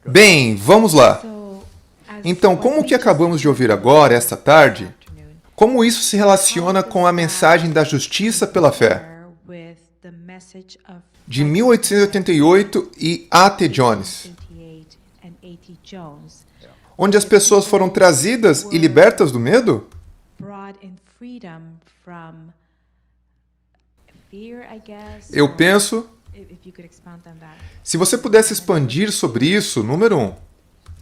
Bem, vamos lá. Então, como o que acabamos de ouvir agora, esta tarde, como isso se relaciona com a mensagem da justiça pela fé? De 1888 e A.T. Jones, onde as pessoas foram trazidas e libertas do medo? Eu penso, se você pudesse expandir sobre isso, número 1.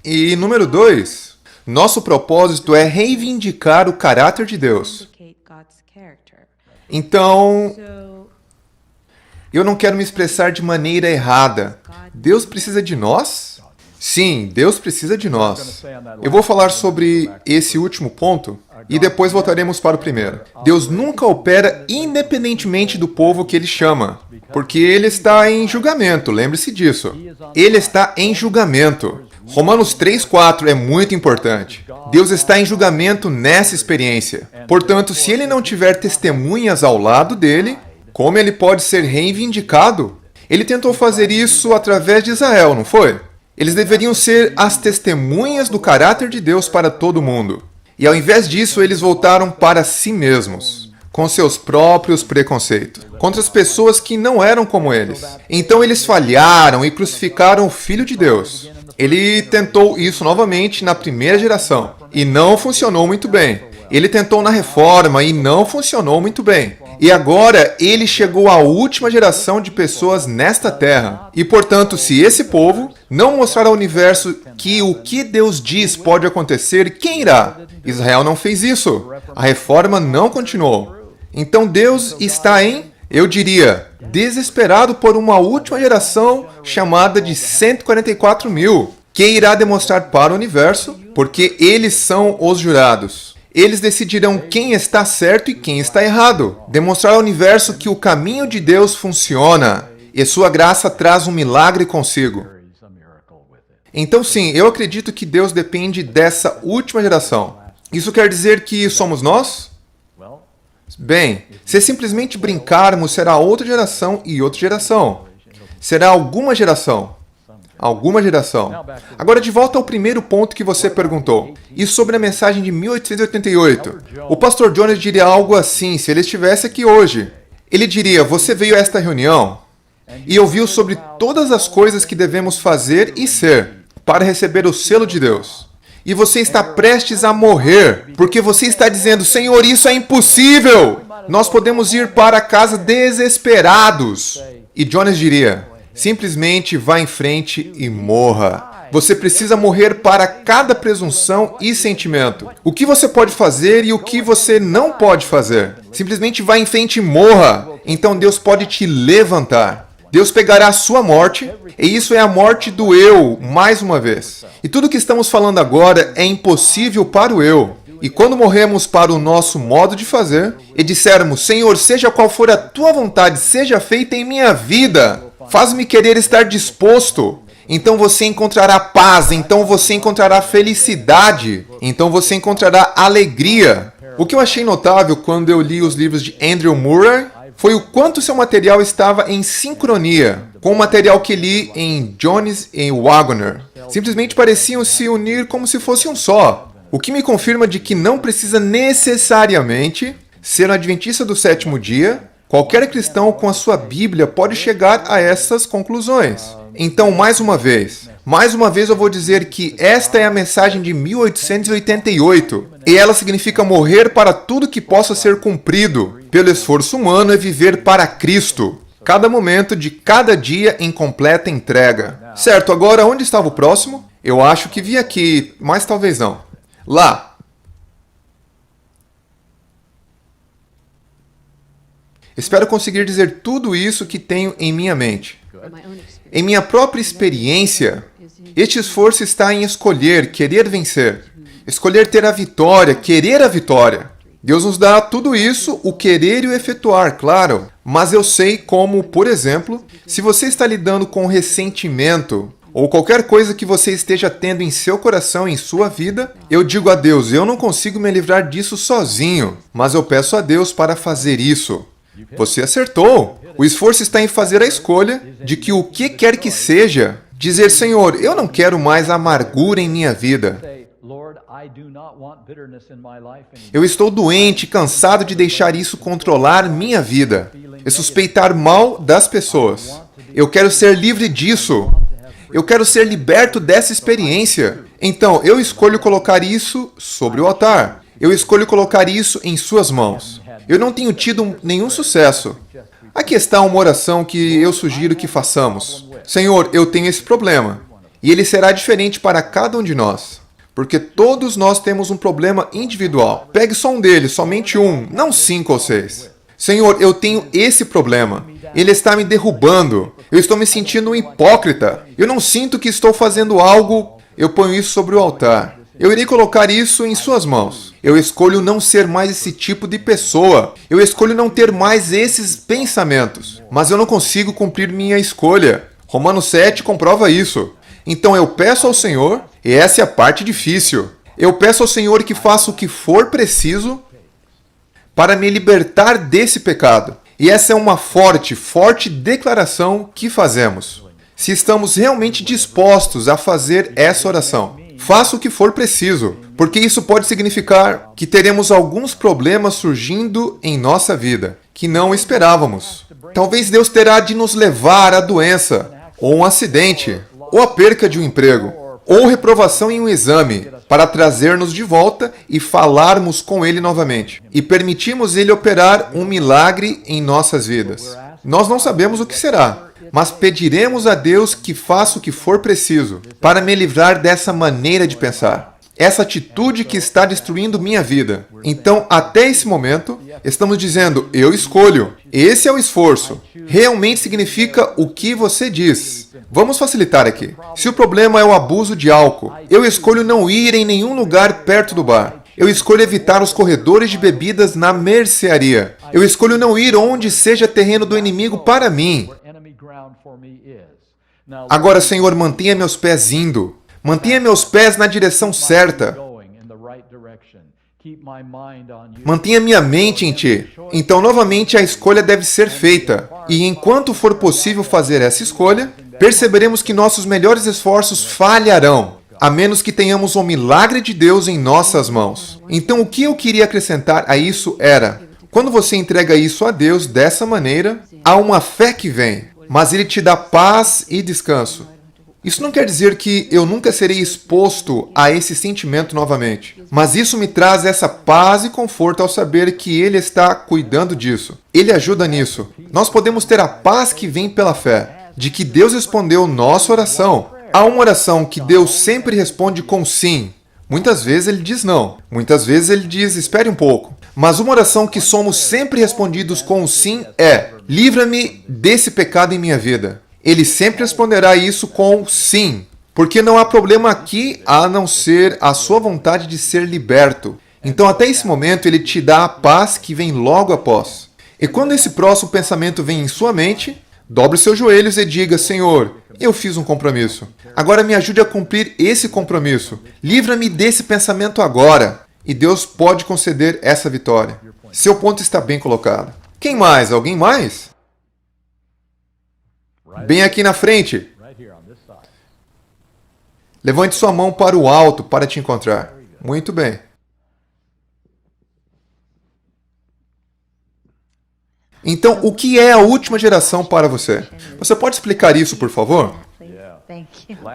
E número 2, nosso propósito é reivindicar o caráter de Deus. Então, eu não quero me expressar de maneira errada. Deus precisa de nós? Sim, Deus precisa de nós. Eu vou falar sobre esse último ponto e depois voltaremos para o primeiro. Deus nunca opera independentemente do povo que Ele chama, porque Ele está em julgamento, lembre-se disso. Ele está em julgamento. Romanos 3:4 é muito importante. Deus está em julgamento nessa experiência. Portanto, se Ele não tiver testemunhas ao lado dele, como Ele pode ser reivindicado? Ele tentou fazer isso através de Israel, não foi? Eles deveriam ser as testemunhas do caráter de Deus para todo mundo. E ao invés disso, eles voltaram para si mesmos, com seus próprios preconceitos, contra as pessoas que não eram como eles. Então eles falharam e crucificaram o Filho de Deus. Ele tentou isso novamente na primeira geração, e não funcionou muito bem. Ele tentou na Reforma e não funcionou muito bem. E agora ele chegou à última geração de pessoas nesta terra. E portanto, se esse povo não mostrar ao universo que o que Deus diz pode acontecer, quem irá? Israel não fez isso. A Reforma não continuou. Então Deus está eu diria, desesperado por uma última geração chamada de 144 mil, que irá demonstrar para o universo, porque eles são os jurados. Eles decidirão quem está certo e quem está errado. Demonstrar ao universo que o caminho de Deus funciona e sua graça traz um milagre consigo. Então sim, eu acredito que Deus depende dessa última geração. Isso quer dizer que somos nós? Bem, se simplesmente brincarmos, será outra geração e outra geração. Será alguma geração. Alguma geração. Agora, de volta ao primeiro ponto que você perguntou. E sobre a mensagem de 1888. O pastor Jones diria algo assim, se ele estivesse aqui hoje. Ele diria, você veio a esta reunião e ouviu sobre todas as coisas que devemos fazer e ser para receber o selo de Deus. E você está prestes a morrer, porque você está dizendo, Senhor, isso é impossível! Nós podemos ir para casa desesperados. E Jones diria, simplesmente vá em frente e morra. Você precisa morrer para cada presunção e sentimento. O que você pode fazer e o que você não pode fazer. Simplesmente vá em frente e morra. Então Deus pode te levantar. Deus pegará a sua morte, e isso é a morte do eu, mais uma vez. E tudo que estamos falando agora é impossível para o eu. E quando morremos para o nosso modo de fazer, e dissermos, Senhor, seja qual for a tua vontade, seja feita em minha vida, faz-me querer estar disposto, então você encontrará paz, então você encontrará felicidade, então você encontrará alegria. O que eu achei notável quando eu li os livros de Andrew Murray foi o quanto seu material estava em sincronia com o material que li em Jones e Waggoner. Simplesmente pareciam se unir como se fosse um só. O que me confirma de que não precisa necessariamente ser um adventista do sétimo dia. Qualquer cristão com a sua Bíblia pode chegar a essas conclusões. Então, mais uma vez eu vou dizer que esta é a mensagem de 1888. E ela significa morrer para tudo que possa ser cumprido pelo esforço humano e viver para Cristo. Cada momento de cada dia em completa entrega. Certo, agora onde estava o próximo? Eu acho que vi aqui, mas talvez não. Lá. Espero conseguir dizer tudo isso que tenho em minha mente. Em minha própria experiência, este esforço está em escolher, querer vencer. Escolher ter a vitória, querer a vitória. Deus nos dá tudo isso, o querer e o efetuar, claro. Mas eu sei como, por exemplo, se você está lidando com ressentimento, ou qualquer coisa que você esteja tendo em seu coração, em sua vida, eu digo a Deus, eu não consigo me livrar disso sozinho, mas eu peço a Deus para fazer isso. Você acertou. O esforço está em fazer a escolha de que o que quer que seja, Dizer, Senhor, eu não quero mais amargura em minha vida. Eu estou doente, cansado de deixar isso controlar minha vida. E suspeitar mal das pessoas. Eu quero ser livre disso. Eu quero ser liberto dessa experiência. Então, eu escolho colocar isso sobre o altar. Eu escolho colocar isso em suas mãos. Eu não tenho tido nenhum sucesso. Aqui está uma oração que eu sugiro que façamos. Senhor, eu tenho esse problema. E ele será diferente para cada um de nós. Porque todos nós temos um problema individual. Pegue só um deles, somente um, não 5 ou 6. Senhor, eu tenho esse problema. Ele está me derrubando. Eu estou me sentindo um hipócrita. Eu não sinto que estou fazendo algo. Eu ponho isso sobre o altar. Eu irei colocar isso em suas mãos. Eu escolho não ser mais esse tipo de pessoa. Eu escolho não ter mais esses pensamentos. Mas eu não consigo cumprir minha escolha. Romanos 7 comprova isso. Então eu peço ao Senhor, e essa é a parte difícil. Eu peço ao Senhor que faça o que for preciso para me libertar desse pecado. E essa é uma forte, forte declaração que fazemos. Se estamos realmente dispostos a fazer essa oração, faça o que for preciso, porque isso pode significar que teremos alguns problemas surgindo em nossa vida que não esperávamos. Talvez Deus terá de nos levar à doença, ou um acidente, ou a perca de um emprego, ou reprovação em um exame, para trazer-nos de volta e falarmos com Ele novamente. E permitimos Ele operar um milagre em nossas vidas. Nós não sabemos o que será, mas pediremos a Deus que faça o que for preciso para me livrar dessa maneira de pensar. Essa atitude que está destruindo minha vida. Então, até esse momento, estamos dizendo, eu escolho. Esse é o esforço. Realmente significa o que você diz. Vamos facilitar aqui. Se o problema é o abuso de álcool, eu escolho não ir em nenhum lugar perto do bar. Eu escolho evitar os corredores de bebidas na mercearia. Eu escolho não ir onde seja terreno do inimigo para mim. Agora, Senhor, mantenha meus pés indo. Mantenha meus pés na direção certa. Mantenha minha mente em Ti. Então, novamente, a escolha deve ser feita. E enquanto for possível fazer essa escolha, perceberemos que nossos melhores esforços falharão, a menos que tenhamos o milagre de Deus em nossas mãos. Então, o que eu queria acrescentar a isso era, quando você entrega isso a Deus dessa maneira, há uma fé que vem, mas Ele te dá paz e descanso. Isso não quer dizer que eu nunca serei exposto a esse sentimento novamente. Mas isso me traz essa paz e conforto ao saber que Ele está cuidando disso. Ele ajuda nisso. Nós podemos ter a paz que vem pela fé, de que Deus respondeu nossa oração. Há uma oração que Deus sempre responde com sim. Muitas vezes Ele diz não. Muitas vezes Ele diz espere um pouco. Mas uma oração que somos sempre respondidos com sim é: livra-me desse pecado em minha vida. Ele sempre responderá isso com sim, porque não há problema aqui a não ser a sua vontade de ser liberto. Então, até esse momento, Ele te dá a paz que vem logo após. E quando esse próximo pensamento vem em sua mente, dobre seus joelhos e diga, Senhor, eu fiz um compromisso. Agora me ajude a cumprir esse compromisso. Livra-me desse pensamento agora. E Deus pode conceder essa vitória. Seu ponto está bem colocado. Quem mais? Alguém mais? Bem aqui na frente. Levante sua mão para o alto para te encontrar. Muito bem. Então, o que é a última geração para você? Você pode explicar isso, por favor?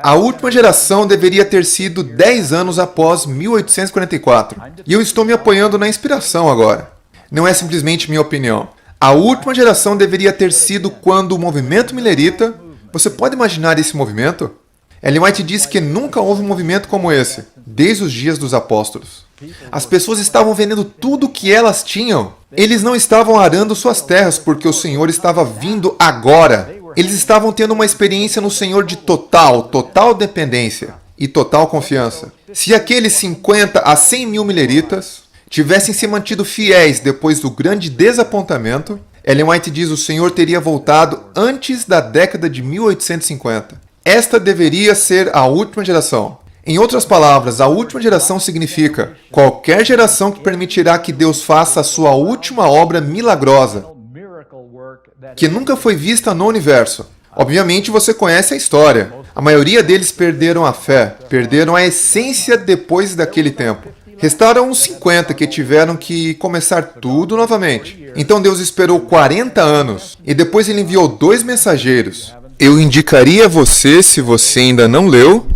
A última geração deveria ter sido 10 anos após 1844. E eu estou me apoiando na inspiração agora. Não é simplesmente minha opinião. A última geração deveria ter sido quando o movimento milerita... Você pode imaginar esse movimento? Ellen White diz que nunca houve um movimento como esse, desde os dias dos apóstolos. As pessoas estavam vendendo tudo o que elas tinham. Eles não estavam arando suas terras porque o Senhor estava vindo agora. Eles estavam tendo uma experiência no Senhor de total dependência e total confiança. Se aqueles 50 a 100 mil mileritas tivessem se mantido fiéis depois do grande desapontamento, Ellen White diz que o Senhor teria voltado antes da década de 1850. Esta deveria ser a última geração. Em outras palavras, a última geração significa qualquer geração que permitirá que Deus faça a sua última obra milagrosa, que nunca foi vista no universo. Obviamente você conhece a história. A maioria deles perderam a fé, perderam a essência depois daquele tempo. Restaram uns 50 que tiveram que começar tudo novamente. Então Deus esperou 40 anos e depois ele enviou 2 mensageiros. Eu indicaria a você, se você ainda não leu,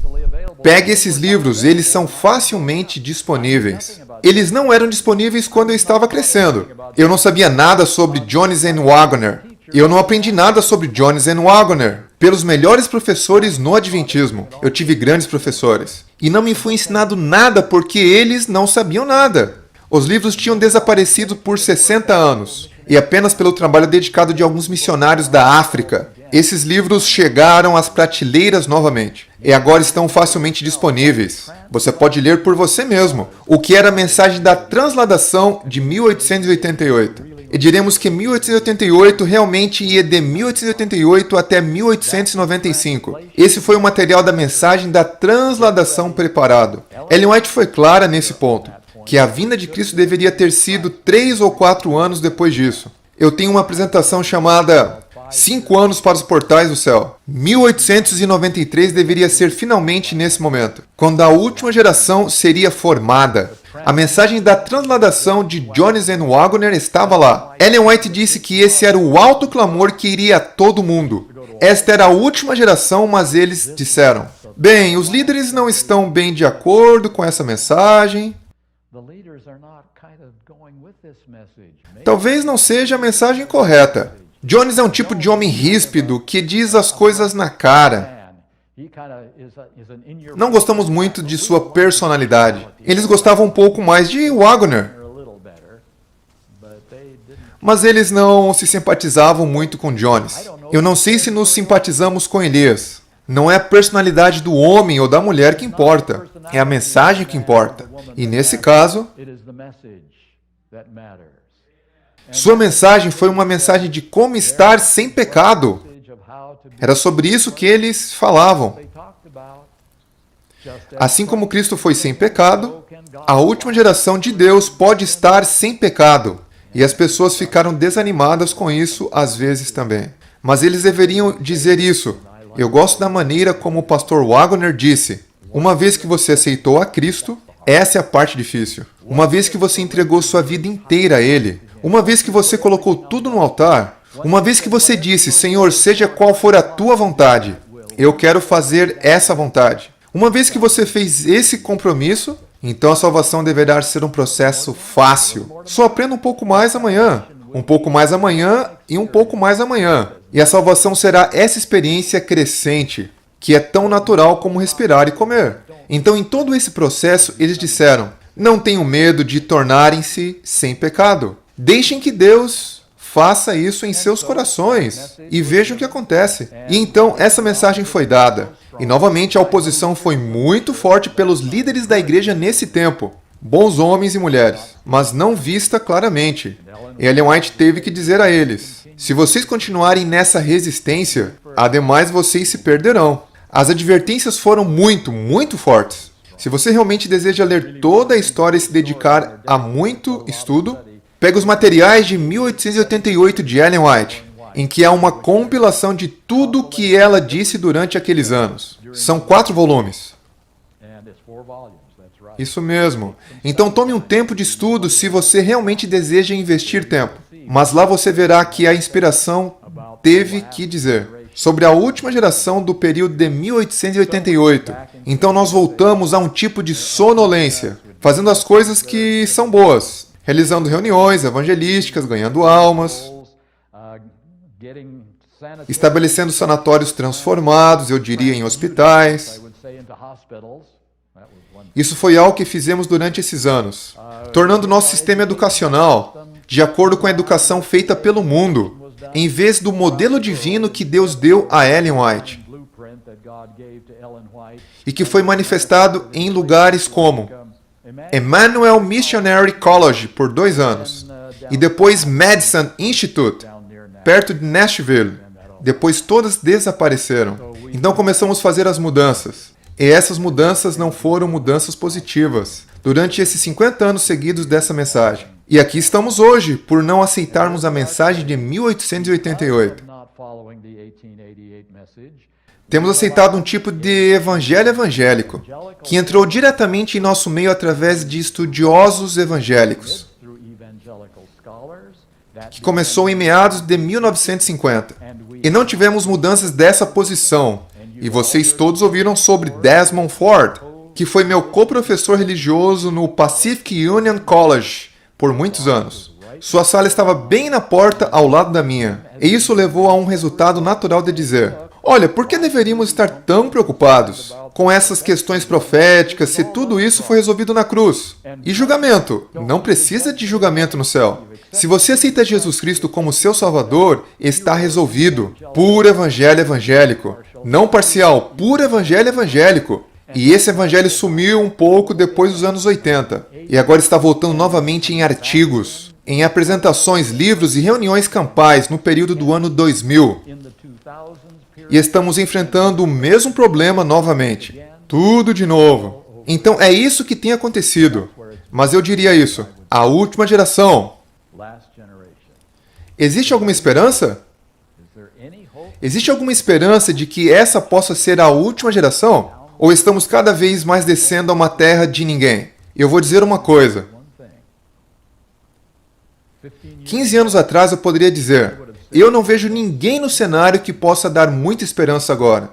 pegue esses livros, eles são facilmente disponíveis. Eles não eram disponíveis quando eu estava crescendo. Eu não sabia nada sobre Jones and Waggoner. Eu não aprendi nada sobre Jones and Waggoner pelos melhores professores no Adventismo. Eu tive grandes professores. E não me foi ensinado nada porque eles não sabiam nada. Os livros tinham desaparecido por 60 anos. E apenas pelo trabalho dedicado de alguns missionários da África, esses livros chegaram às prateleiras novamente. E agora estão facilmente disponíveis. Você pode ler por você mesmo o que era a mensagem da transladação de 1888. E diremos que 1888 realmente ia de 1888 até 1895. Esse foi o material da mensagem da transladação preparado. Ellen White foi clara nesse ponto, que a vinda de Cristo deveria ter sido 3 ou 4 anos depois disso. Eu tenho uma apresentação chamada 5 anos para os portais do céu. 1893 deveria ser finalmente nesse momento, quando a última geração seria formada. A mensagem da transladação de Jones and Waggoner estava lá. Ellen White disse que esse era o alto clamor que iria a todo mundo. Esta era a última geração, mas eles disseram: bem, os líderes não estão bem de acordo com essa mensagem. Talvez não seja a mensagem correta. Jones é um tipo de homem ríspido que diz as coisas na cara. Não gostamos muito de sua personalidade. Eles gostavam um pouco mais de Waggoner. Mas eles não se simpatizavam muito com Jones. Eu não sei se nos simpatizamos com Elias. Não é a personalidade do homem ou da mulher que importa. É a mensagem que importa. E nesse caso, sua mensagem foi uma mensagem de como estar sem pecado. Era sobre isso que eles falavam. Assim como Cristo foi sem pecado, a última geração de Deus pode estar sem pecado. E as pessoas ficaram desanimadas com isso às vezes também. Mas eles deveriam dizer isso. Eu gosto da maneira como o pastor Waggoner disse: uma vez que você aceitou a Cristo, essa é a parte difícil. Uma vez que você entregou sua vida inteira a Ele, uma vez que você colocou tudo no altar, uma vez que você disse: Senhor, seja qual for a tua vontade, eu quero fazer essa vontade. Uma vez que você fez esse compromisso, então a salvação deverá ser um processo fácil. Só aprenda um pouco mais amanhã, um pouco mais amanhã e um pouco mais amanhã. E a salvação será essa experiência crescente, que é tão natural como respirar e comer. Então, em todo esse processo, eles disseram: não tenham medo de tornarem-se sem pecado. Deixem que Deus faça isso em seus corações e vejam o que acontece. E então essa mensagem foi dada. E novamente a oposição foi muito forte pelos líderes da igreja nesse tempo. Bons homens e mulheres, mas não vista claramente. E Ellen White teve que dizer a eles: se vocês continuarem nessa resistência, ademais vocês se perderão. As advertências foram muito fortes. Se você realmente deseja ler toda a história e se dedicar a muito estudo, pega os materiais de 1888 de Ellen White, em que há uma compilação de tudo o que ela disse durante aqueles anos. São 4 volumes. Isso mesmo. Então tome um tempo de estudo se você realmente deseja investir tempo. Mas lá você verá que a inspiração teve que dizer sobre a última geração do período de 1888. Então nós voltamos a um tipo de sonolência, fazendo as coisas que são boas, realizando reuniões evangelísticas, ganhando almas, estabelecendo sanatórios transformados, eu diria, em hospitais. Isso foi algo que fizemos durante esses anos, tornando nosso sistema educacional de acordo com a educação feita pelo mundo, em vez do modelo divino que Deus deu a Ellen White, e que foi manifestado em lugares como Emmanuel Missionary College por 2 anos, e depois Madison Institute, perto de Nashville. Depois todas desapareceram. Então começamos a fazer as mudanças. E essas mudanças não foram mudanças positivas durante esses 50 anos seguidos dessa mensagem. E aqui estamos hoje, por não aceitarmos a mensagem de 1888. Temos aceitado um tipo de evangelho evangélico, que entrou diretamente em nosso meio através de estudiosos evangélicos, que começou em meados de 1950. E não tivemos mudanças dessa posição. E vocês todos ouviram sobre Desmond Ford, que foi meu coprofessor religioso no Pacific Union College por muitos anos. Sua sala estava bem na porta ao lado da minha. E isso levou a um resultado natural de dizer: olha, por que deveríamos estar tão preocupados com essas questões proféticas se tudo isso foi resolvido na cruz? E julgamento? Não precisa de julgamento no céu. Se você aceita Jesus Cristo como seu Salvador, está resolvido. Puro evangelho evangélico. Não parcial, puro evangelho evangélico. E esse evangelho sumiu um pouco depois dos anos 80. E agora está voltando novamente em artigos, em apresentações, livros e reuniões campais no período do ano 2000. E estamos enfrentando o mesmo problema novamente. Tudo de novo. Então é isso que tem acontecido. Mas eu diria isso: a última geração. Existe alguma esperança? Existe alguma esperança de que essa possa ser a última geração? Ou estamos cada vez mais descendo a uma terra de ninguém? Eu vou dizer uma coisa. 15 anos atrás eu poderia dizer: eu não vejo ninguém no cenário que possa dar muita esperança agora.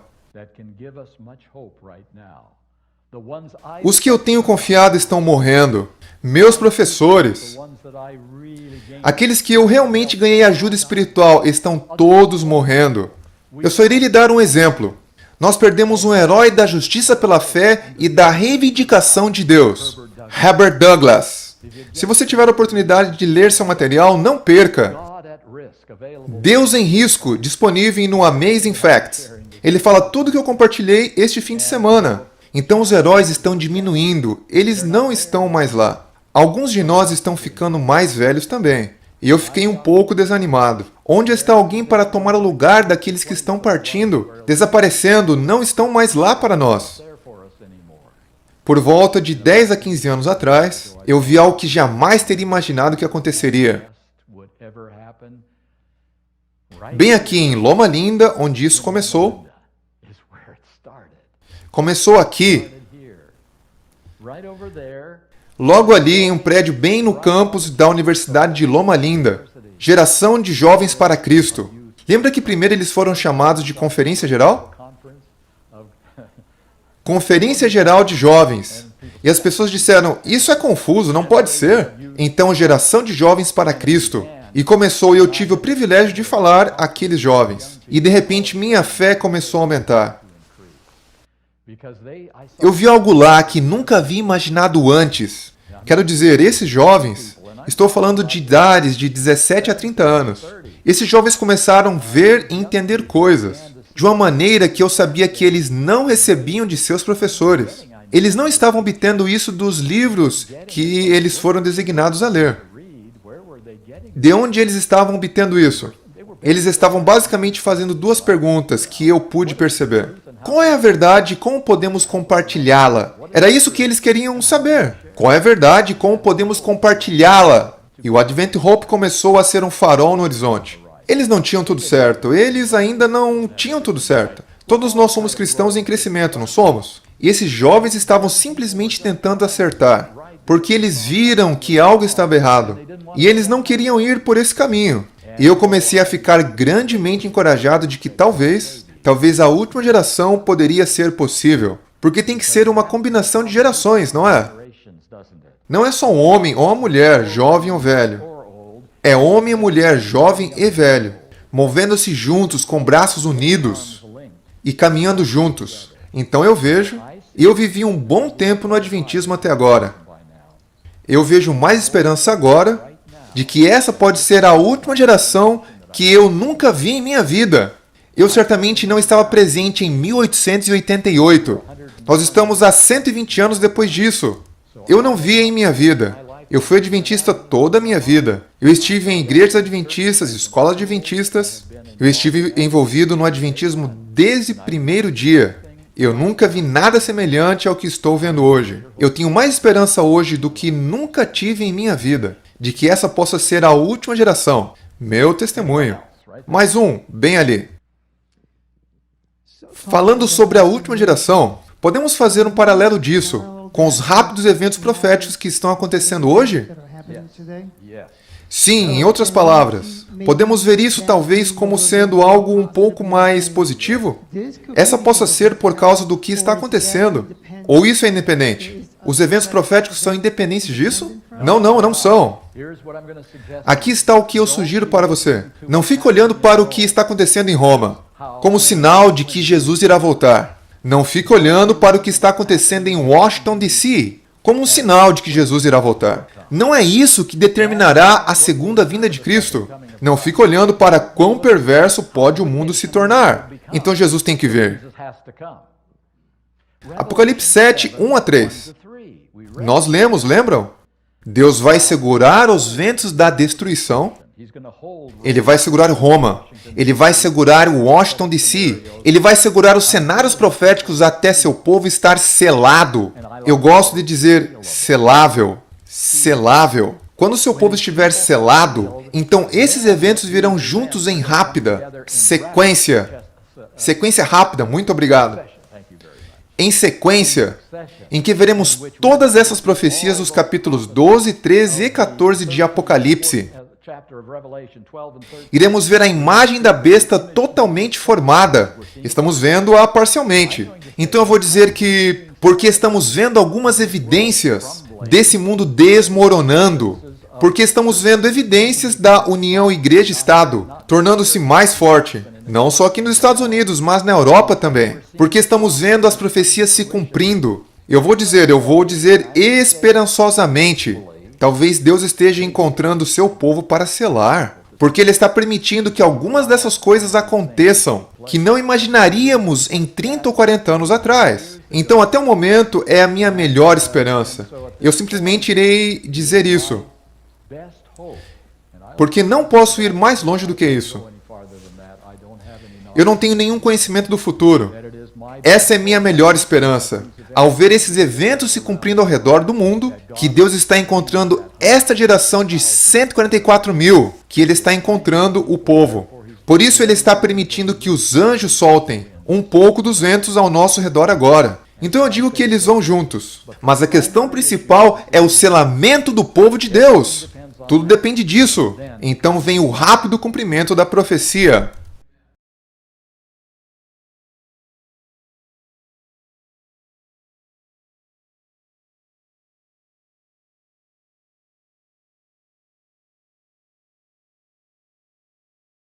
Os que eu tenho confiado estão morrendo. Meus professores, aqueles que eu realmente ganhei ajuda espiritual, estão todos morrendo. Eu só irei lhe dar um exemplo. Nós perdemos um herói da justiça pela fé e da reivindicação de Deus, Herbert Douglass. Se você tiver a oportunidade de ler seu material, não perca. Deus em Risco, disponível no Amazing Facts. Ele fala tudo o que eu compartilhei este fim de semana. Então os heróis estão diminuindo, eles não estão mais lá. Alguns de nós estão ficando mais velhos também. E eu fiquei um pouco desanimado. Onde está alguém para tomar o lugar daqueles que estão partindo, desaparecendo, não estão mais lá para nós? Por volta de 10 a 15 anos atrás, eu vi algo que jamais teria imaginado que aconteceria. Bem aqui em Loma Linda, onde isso começou. Começou aqui. Logo ali, em um prédio bem no campus da Universidade de Loma Linda. Geração de Jovens para Cristo. Lembra que primeiro eles foram chamados de Conferência Geral? Conferência Geral de Jovens. E as pessoas disseram: isso é confuso, não pode ser. Então, Geração de Jovens para Cristo. E começou, e eu tive o privilégio de falar àqueles jovens. E de repente minha fé começou a aumentar. Eu vi algo lá que nunca havia imaginado antes. Quero dizer, esses jovens, estou falando de idades de 17 a 30 anos. Esses jovens começaram a ver e entender coisas de uma maneira que eu sabia que eles não recebiam de seus professores. Eles não estavam obtendo isso dos livros que eles foram designados a ler. De onde eles estavam obtendo isso? Eles estavam basicamente fazendo duas perguntas que eu pude perceber. Qual é a verdade e como podemos compartilhá-la? Era isso que eles queriam saber. Qual é a verdade e como podemos compartilhá-la? E o Advent Hope começou a ser um farol no horizonte. Eles não tinham tudo certo. Eles ainda não tinham tudo certo. Todos nós somos cristãos em crescimento, não somos? E esses jovens estavam simplesmente tentando acertar, porque eles viram que algo estava errado. E eles não queriam ir por esse caminho. E eu comecei a ficar grandemente encorajado de que talvez a última geração poderia ser possível. Porque tem que ser uma combinação de gerações, não é? Não é só um homem ou uma mulher, jovem ou velho. É homem e mulher, jovem e velho, movendo-se juntos, com braços unidos e caminhando juntos. Então eu vejo, e eu vivi um bom tempo no Adventismo até agora. Eu vejo mais esperança agora de que essa pode ser a última geração que eu nunca vi em minha vida. Eu certamente não estava presente em 1888. Nós estamos há 120 anos depois disso. Eu não vi em minha vida. Eu fui adventista toda a minha vida. Eu estive em igrejas adventistas, escolas adventistas. Eu estive envolvido no adventismo desde o primeiro dia. Eu nunca vi nada semelhante ao que estou vendo hoje. Eu tenho mais esperança hoje do que nunca tive em minha vida, de que essa possa ser a última geração. Meu testemunho. Mais um, bem ali. Falando sobre a última geração, podemos fazer um paralelo disso com os rápidos eventos proféticos que estão acontecendo hoje? Sim, em outras palavras, podemos ver isso talvez como sendo algo um pouco mais positivo? Essa possa ser por causa do que está acontecendo. Ou isso é independente? Os eventos proféticos são independentes disso? Não são. Aqui está o que eu sugiro para você. Não fique olhando para o que está acontecendo em Roma, como sinal de que Jesus irá voltar. Não fique olhando para o que está acontecendo em Washington, D.C., como um sinal de que Jesus irá voltar. Não é isso que determinará a segunda vinda de Cristo. Não fique olhando para quão perverso pode o mundo se tornar. Então Jesus tem que vir. Apocalipse 7, 1 a 3. Nós lemos, lembram? Deus vai segurar os ventos da destruição. Ele vai segurar Roma. Ele vai segurar Washington, D.C. Ele vai segurar os cenários proféticos até seu povo estar selado. Eu gosto de dizer selável. Selável. Quando seu povo estiver selado, então esses eventos virão juntos em rápida sequência. Sequência rápida, muito obrigado. Em sequência, em que veremos todas essas profecias dos capítulos 12, 13 e 14 de Apocalipse. Iremos ver a imagem da besta totalmente formada. Estamos vendo-a parcialmente. Então eu vou dizer que, porque estamos vendo algumas evidências desse mundo desmoronando, porque estamos vendo evidências da união igreja-estado, tornando-se mais forte. Não só aqui nos Estados Unidos, mas na Europa também. Porque estamos vendo as profecias se cumprindo. Eu vou dizer esperançosamente. Talvez Deus esteja encontrando seu povo para selar. Porque Ele está permitindo que algumas dessas coisas aconteçam, que não imaginaríamos em 30 ou 40 anos atrás. Então, até o momento, é a minha melhor esperança. Eu simplesmente irei dizer isso. Porque não posso ir mais longe do que isso. Eu não tenho nenhum conhecimento do futuro. Essa é minha melhor esperança. Ao ver esses eventos se cumprindo ao redor do mundo, que Deus está encontrando esta geração de 144 mil, que Ele está encontrando o povo. Por isso Ele está permitindo que os anjos soltem um pouco dos ventos ao nosso redor agora. Então eu digo que eles vão juntos. Mas a questão principal é o selamento do povo de Deus. Tudo depende disso. Então vem o rápido cumprimento da profecia.